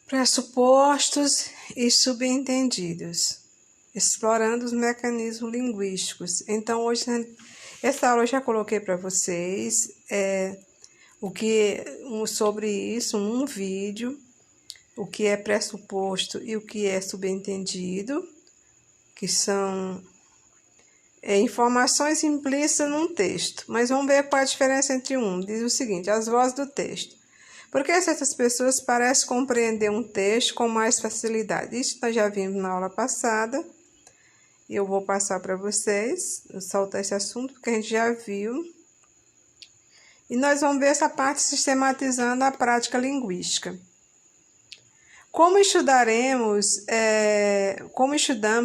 Pressupostos e subentendidos, explorando os mecanismos linguísticos. Então, hoje, essa aula eu já coloquei para vocês sobre isso, um vídeo, o que é pressuposto e o que é subentendido, que são informações implícitas num texto. Mas vamos ver qual é a diferença entre um. Diz o seguinte: as vozes do texto. Por que certas pessoas parecem compreender um texto com mais facilidade? Isso nós já vimos na aula passada. Eu vou passar para vocês, soltar esse assunto, porque a gente já viu. E nós vamos ver essa parte sistematizando a prática linguística. Como estudamos,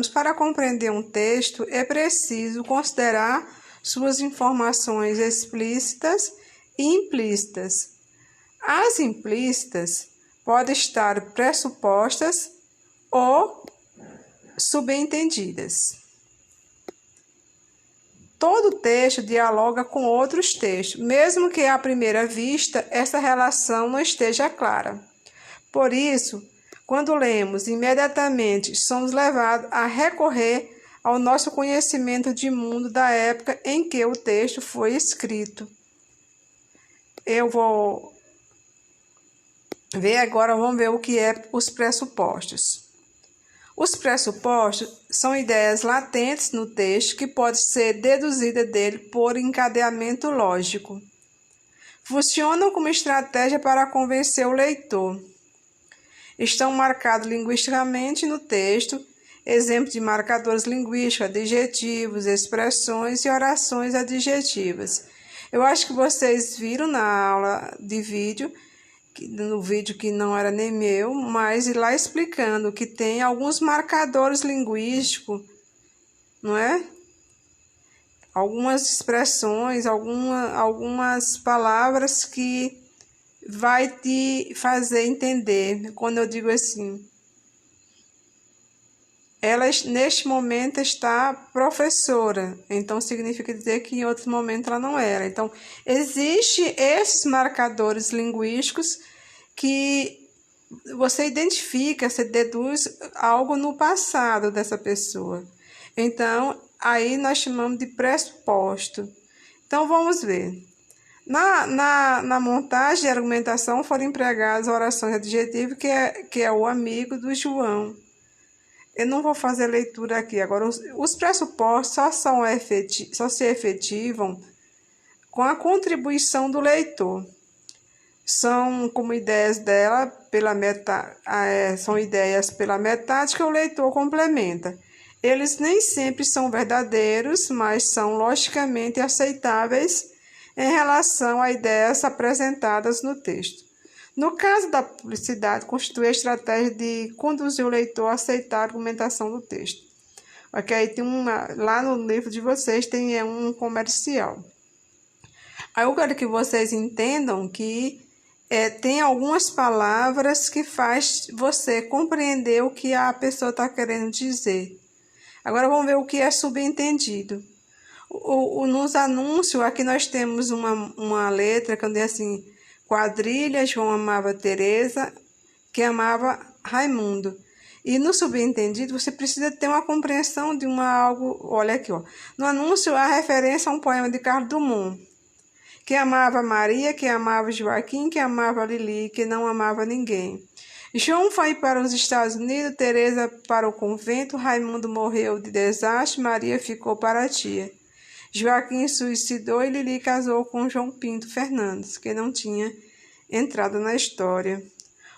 para compreender um texto, é preciso considerar suas informações explícitas e implícitas. As implícitas podem estar pressupostas ou subentendidas. Todo texto dialoga com outros textos, mesmo que à primeira vista essa relação não esteja clara. Por isso, quando lemos, imediatamente somos levados a recorrer ao nosso conhecimento de mundo da época em que o texto foi escrito. Eu vou ver agora, vamos ver o que é os pressupostos. Os pressupostos são ideias latentes no texto que podem ser deduzidas dele por encadeamento lógico. Funcionam como estratégia para convencer o leitor. Estão marcados linguisticamente no texto, exemplo de marcadores linguísticos, adjetivos, expressões e orações adjetivas. Eu acho que vocês viram na aula de vídeo, no vídeo que não era nem meu, mas lá explicando que tem alguns marcadores linguísticos, não é? Algumas expressões, algumas palavras que vai te fazer entender. Quando eu digo assim, ela neste momento está professora, então significa dizer que em outro momento ela não era. Então, existem esses marcadores linguísticos que você identifica, você deduz algo no passado dessa pessoa. Então, aí nós chamamos de pressuposto. Então, vamos ver. Na montagem de argumentação foram empregadas orações adjetivas, que é o amigo do João. Eu não vou fazer leitura aqui. Agora, os pressupostos só se efetivam com a contribuição do leitor. São como ideias dela são ideias pela metade que o leitor complementa. Eles nem sempre são verdadeiros, mas são logicamente aceitáveis em relação a ideias apresentadas no texto. No caso da publicidade, constitui a estratégia de conduzir o leitor a aceitar a argumentação do texto. Ok? Tem lá no livro de vocês tem um comercial. Aí eu quero que vocês entendam que tem algumas palavras que faz você compreender o que a pessoa está querendo dizer. Agora vamos ver o que é subentendido. Nos anúncios, aqui nós temos uma letra que diz assim: quadrilha, João amava Teresa, que amava Raimundo. E no subentendido, você precisa ter uma compreensão de algo. Olha aqui, ó. No anúncio, há referência a um poema de Carlos Drummond, que amava Maria, que amava Joaquim, que amava Lili, que não amava ninguém. João foi para os Estados Unidos, Teresa para o convento, Raimundo morreu de desastre, Maria ficou para a tia. Joaquim suicidou e Lili casou com João Pinto Fernandes, que não tinha entrado na história.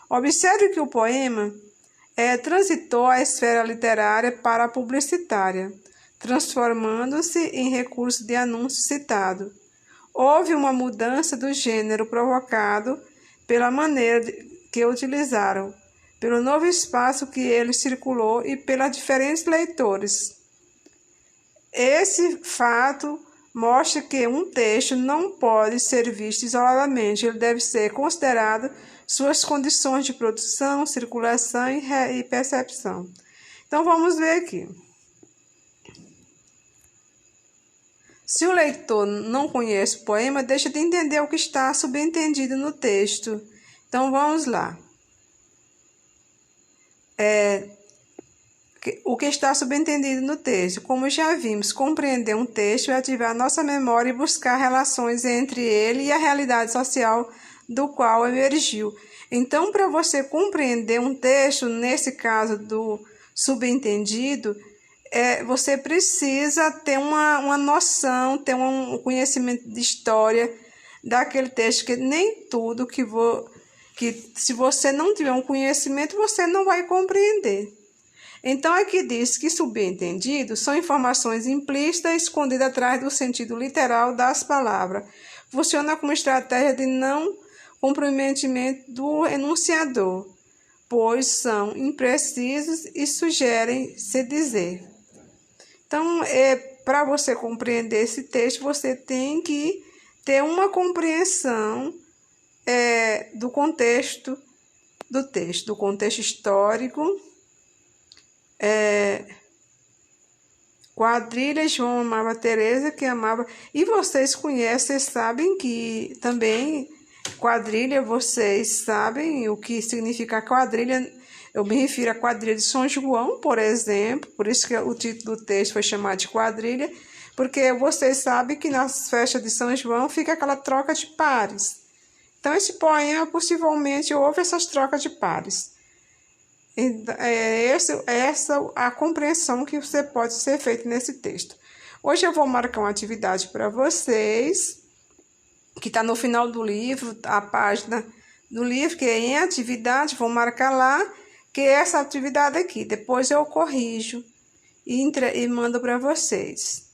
Observe que o poema transitou a esfera literária para a publicitária, transformando-se em recurso de anúncio citado. Houve uma mudança do gênero provocado pela maneira que utilizaram, pelo novo espaço que ele circulou e pelos diferentes leitores. Esse fato mostra que um texto não pode ser visto isoladamente, ele deve ser considerado suas condições de produção, circulação e percepção. Então vamos ver aqui. Se o leitor não conhece o poema, deixa de entender o que está subentendido no texto. Então vamos lá. o que está subentendido no texto. Como já vimos, compreender um texto é ativar nossa memória e buscar relações entre ele e a realidade social do qual emergiu. Então, para você compreender um texto, nesse caso do subentendido, você precisa ter uma noção, ter um conhecimento de história daquele texto, que nem tudo que se você não tiver um conhecimento, você não vai compreender. Então, aqui diz que subentendido são informações implícitas escondidas atrás do sentido literal das palavras. Funciona como estratégia de não comprometimento do enunciador, pois são imprecisos e sugerem se dizer. Então, para você compreender esse texto, você tem que ter uma compreensão do contexto do texto, do contexto histórico. Quadrilha, João amava Teresa, que amava. E vocês conhecem, sabem que também quadrilha, vocês sabem o que significa quadrilha. Eu me refiro à quadrilha de São João, por exemplo, por isso que o título do texto foi chamado de quadrilha, porque vocês sabem que nas festas de São João fica aquela troca de pares. Então, esse poema possivelmente houve essas trocas de pares. Essa a compreensão que você pode ser feita nesse texto. Hoje eu vou marcar uma atividade para vocês, que está no final do livro, a página do livro, que é em atividade, vou marcar lá, que é essa atividade aqui. Depois eu corrijo e mando para vocês.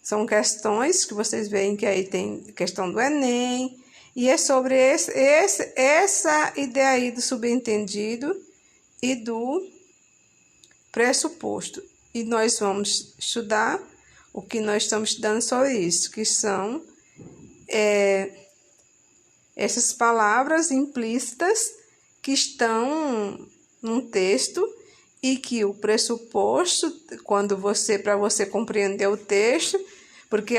São questões que vocês veem que aí tem questão do Enem, e é sobre essa ideia aí do subentendido e do pressuposto. E nós vamos estudar o que nós estamos estudando sobre isso, que são essas palavras implícitas que estão num texto e que o pressuposto, para você compreender o texto, porque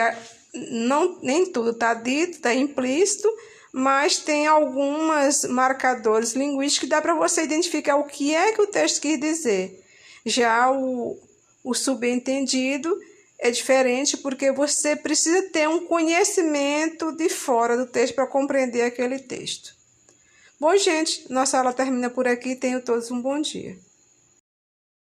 nem tudo está dito, está implícito, mas tem alguns marcadores linguísticos que dá para você identificar o que é que o texto quis dizer. Já o subentendido é diferente, porque você precisa ter um conhecimento de fora do texto para compreender aquele texto. Bom, gente, nossa aula termina por aqui. Tenham todos um bom dia.